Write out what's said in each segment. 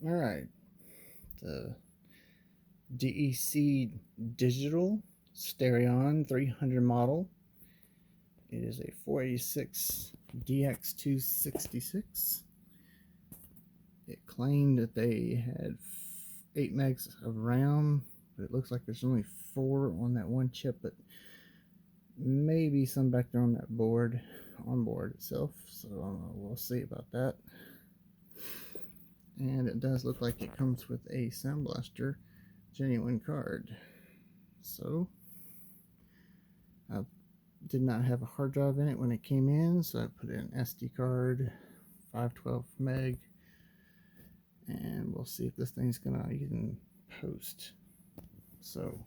All right, the DEC digital Starion 300 model. It is a 486 DX266. It claimed that they had 8 megs of RAM, but it looks like there's only 4 on that one chip, but maybe some back there on that board, on board itself. So we'll see about that. And it does look like it comes with a Sound Blaster genuine card. So I did not have a hard drive in it when it came in, so I put in an SD card, 512 meg, and we'll see if this thing's gonna even post. So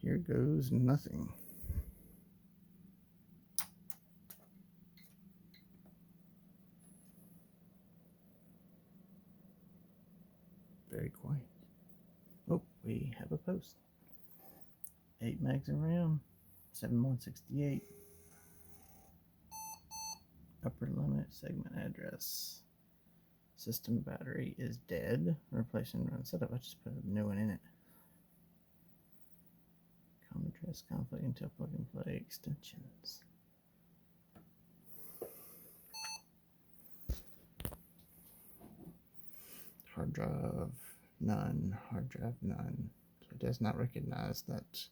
here goes nothing. Very quiet. Oh, we have a post. 8 megs of RAM, 7168. Upper limit segment address. System battery is dead. Replacing run setup. I just put a new one in it. COM address, conflict, Intel plug and play extensions. Hard drive, none. Hard drive, none. So it does not recognize that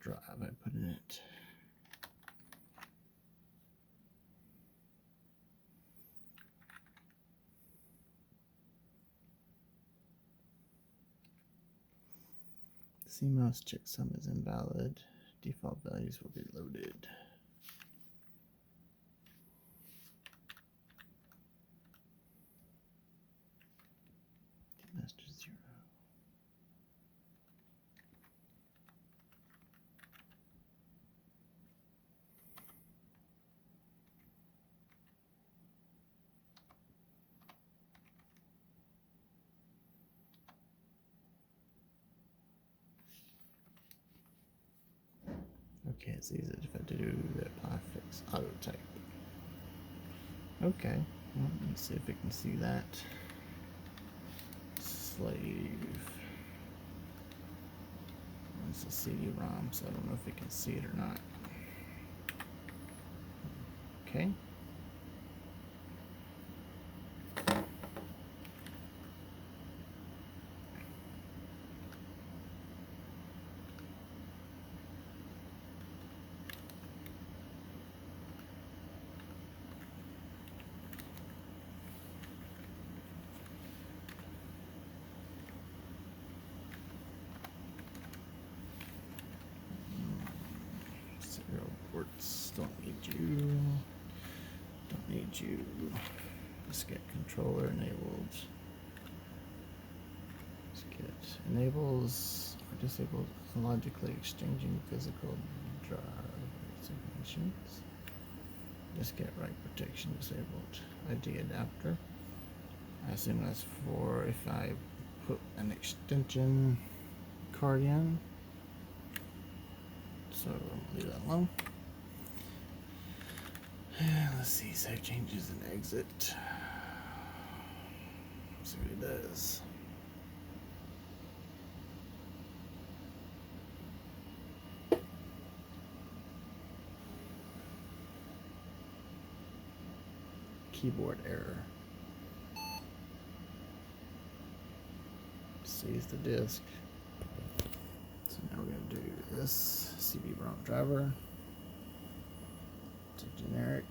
drive I put in it. CMOS checksum is invalid. Default values will be loaded. Master 0. Okay, it's easy if I do the apply fix auto type. Okay, well, let's see if we can see that. Slave. It's a CD-ROM, so I don't know if we can see it or not. Okay. Serial ports, don't need you. Don't need you. Let's get controller enabled. Let's get enables or disables logically exchanging physical drive designations. Just get write protection disabled. ID adapter. I assume that's for if I put an extension card in. So leave that alone. Let's see, save changes and exit. Let's see what it does. Keyboard error. Seize the disk. So now we're going to do this CD-ROM driver. It's a generic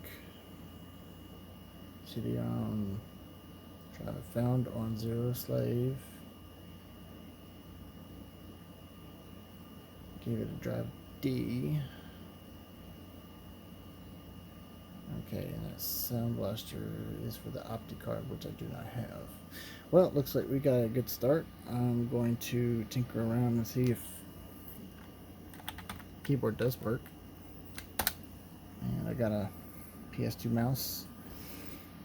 CD-ROM drive found on 0 slave. Give it a drive D. Okay, and that Sound Blaster is for the OptiCard, which I do not have. Well, it looks like we got a good start. I'm going to tinker around and see if keyboard does work. And I got a PS2 mouse.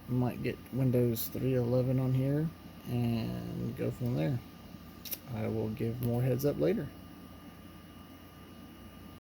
Might get Windows 3.11 on here and go from there. I will give more heads up later.